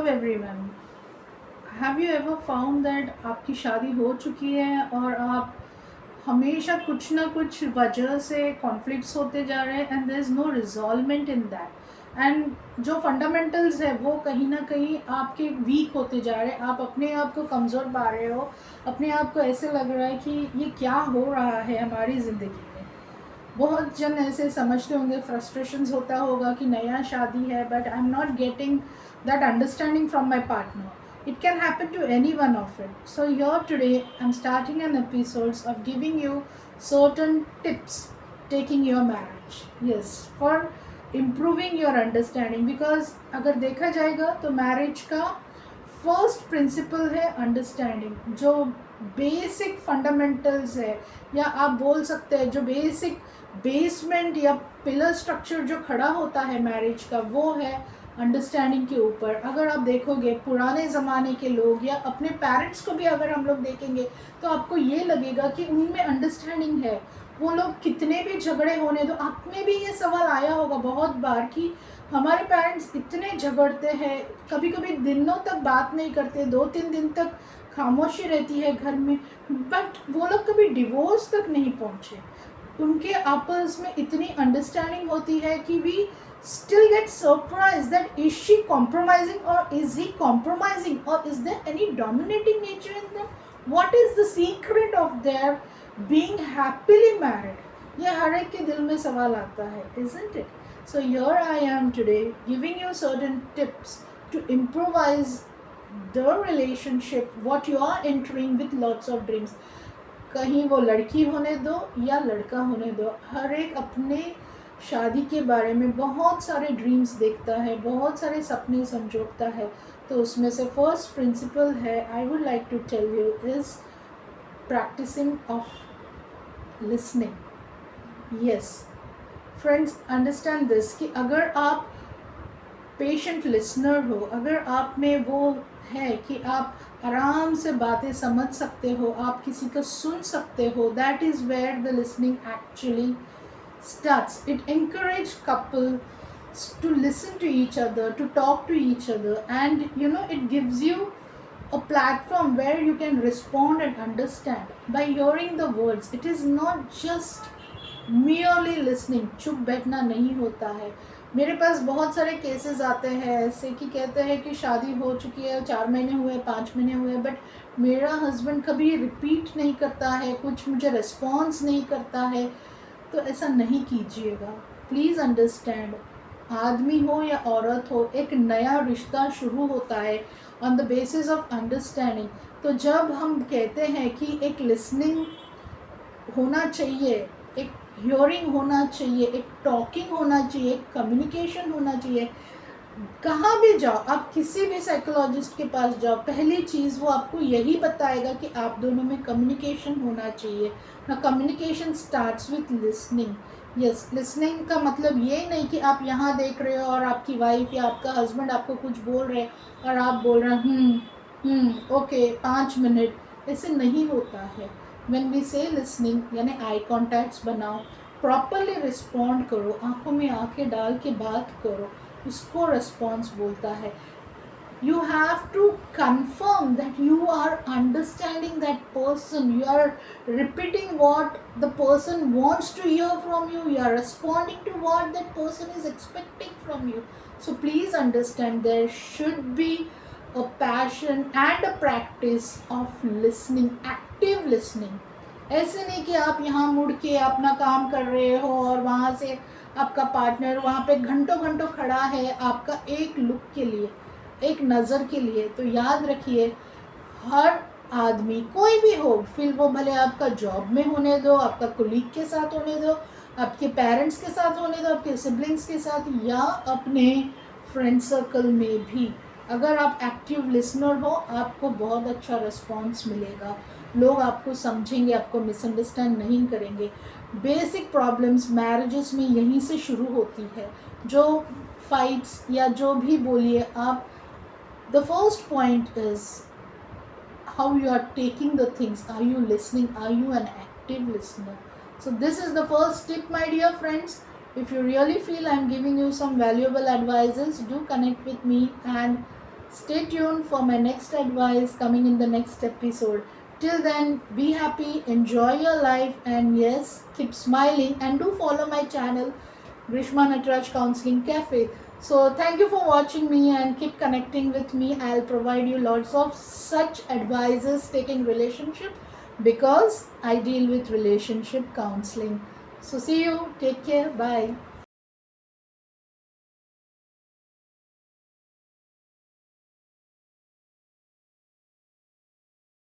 Everyone. Have you ever found that आपकी शादी हो चुकी है और आप हमेशा कुछ ना कुछ वजह से कॉन्फ्लिक्ट्स होते जा रहे हैं and there is no resolvement in that and जो फंडामेंटल्स है वो कहीं ना कहीं आपके वीक होते जा रहे हैं। आप अपने आप को कमज़ोर पा रहे हो, अपने आप को ऐसे लग रहा है कि ये क्या हो रहा है हमारी ज़िंदगी में। बहुत जन ऐसे समझते होंगे, फ्रस्ट्रेशंस होता होगा कि नया शादी है but I am not getting that understanding from my partner. It can happen to any one of it. So here today I'm starting an episodes of giving you certain tips taking your marriage. Yes, for improving your understanding, because अगर देखा जाएगा तो marriage का first principle है understanding. जो basic fundamentals है, या आप बोल सकते हैं जो बेसिक बेसमेंट या पिलर स्ट्रक्चर जो खड़ा होता है मैरिज का, वो है अंडरस्टैंडिंग के ऊपर। अगर आप देखोगे पुराने ज़माने के लोग या अपने पेरेंट्स को भी अगर हम लोग देखेंगे तो आपको ये लगेगा कि उनमें अंडरस्टैंडिंग है। वो लोग कितने भी झगड़े होने दो, आप में भी ये सवाल आया होगा बहुत बार कि हमारे पेरेंट्स इतने झगड़ते हैं, कभी कभी दिनों तक बात नहीं करते, 2-3 दिन तक खामोशी रहती है घर में, बट वो लोग कभी डिवोर्स तक नहीं पहुँचे। उनके आपस में इतनी अंडरस्टैंडिंग होती है कि we still get surprised that is she compromising or is he compromising or is there any dominating nature in them? What is the secret of their being happily married? ये हर एक के दिल में सवाल आता है, isn't it? So here I am today giving you certain tips to improvise the relationship what you are entering with lots of dreams. कहीं वो लड़की होने दो या लड़का होने दो, हर एक अपने शादी के बारे में बहुत सारे ड्रीम्स देखता है, बहुत सारे सपने संजोता है। तो उसमें से फर्स्ट प्रिंसिपल है, I would like to tell you, is practising of listening. Yes friends, understand this कि अगर आप पेशेंट लिसनर हो, अगर आप में वो है कि आप आराम से बातें समझ सकते हो, आप किसी को सुन सकते हो, that is where the listening actually starts. It encourages couples to listen to each other, to talk to each other, and it gives you a platform where you can respond and understand by hearing the words. It is not just merely listening. चुप बैठना नहीं होता है। मेरे पास बहुत सारे cases आते हैं ऐसे कि कहते हैं कि शादी हो चुकी है, 4 महीने हुए, 5 महीने हुए, बट मेरा हस्बैंड कभी रिपीट नहीं करता है, कुछ मुझे रिस्पॉन्स नहीं करता है। तो ऐसा नहीं कीजिएगा, प्लीज़ अंडरस्टैंड। आदमी हो या औरत हो, एक नया रिश्ता शुरू होता है on the basis of understanding. तो जब हम कहते हैं कि एक लिसनिंग होना चाहिए, एक हियरिंग होना चाहिए, एक टॉकिंग होना चाहिए, एक कम्युनिकेशन होना चाहिए, कहाँ भी जाओ, आप किसी भी साइकोलॉजिस्ट के पास जाओ, पहली चीज़ वो आपको यही बताएगा कि आप दोनों में कम्युनिकेशन होना चाहिए। ना communication starts with listening. Yes, listening का मतलब ये नहीं कि आप यहाँ देख रहे हो और आपकी वाइफ या आपका हस्बैंड आपको कुछ बोल रहे हैं और आप बोल रहे हैं ओके 5 मिनट, ऐसे नहीं होता है। व्हेन वी से लिसनिंग यानी आई कॉन्टैक्ट्स बनाओ, प्रॉपरली रिस्पॉन्ड करो, आंखों में आंखें डाल के बात करो, उसको रिस्पॉन्स बोलता है। You have to confirm that you are understanding that person, you are repeating what the person wants to hear from you, you are responding to what that person is expecting from you. So please understand, there should be a passion and a practice of listening, active listening. ऐसे नहीं कि आप यहाँ मुड़ के अपना काम कर रहे हो और वहाँ से आपका पार्टनर वहाँ पे घंटों घंटों खड़ा है आपका एक लुक के लिए, एक नज़र के लिए। तो याद रखिए, हर आदमी कोई भी हो, फिर वो भले आपका जॉब में होने दो, आपका कोलीग के साथ होने दो, आपके पेरेंट्स के साथ होने दो, आपके सिबलिंग्स के साथ, या अपने फ्रेंड सर्कल में भी, अगर आप एक्टिव लिसनर हो आपको बहुत अच्छा रिस्पॉन्स मिलेगा। लोग आपको समझेंगे, आपको मिसअंडरस्टैंड नहीं करेंगे। बेसिक प्रॉब्लम्स मैरिजेस में यहीं से शुरू होती है, जो फाइट्स या जो भी बोलिए आप। The first point is how you are taking the things. Are you listening? Are you an active listener? So this is the first tip, my dear friends. If you really feel I'm giving you some valuable advices, do connect with me and Stay tuned for my next advice coming in the next episode. Till then, be happy, enjoy your life, and yes, keep smiling. And do follow my channel, Grishma Nataraj Counseling Cafe. So, thank you for watching me and keep connecting with me. I'll provide you lots of such advices taking relationship because I deal with relationship counseling. So, see you. Take care. Bye.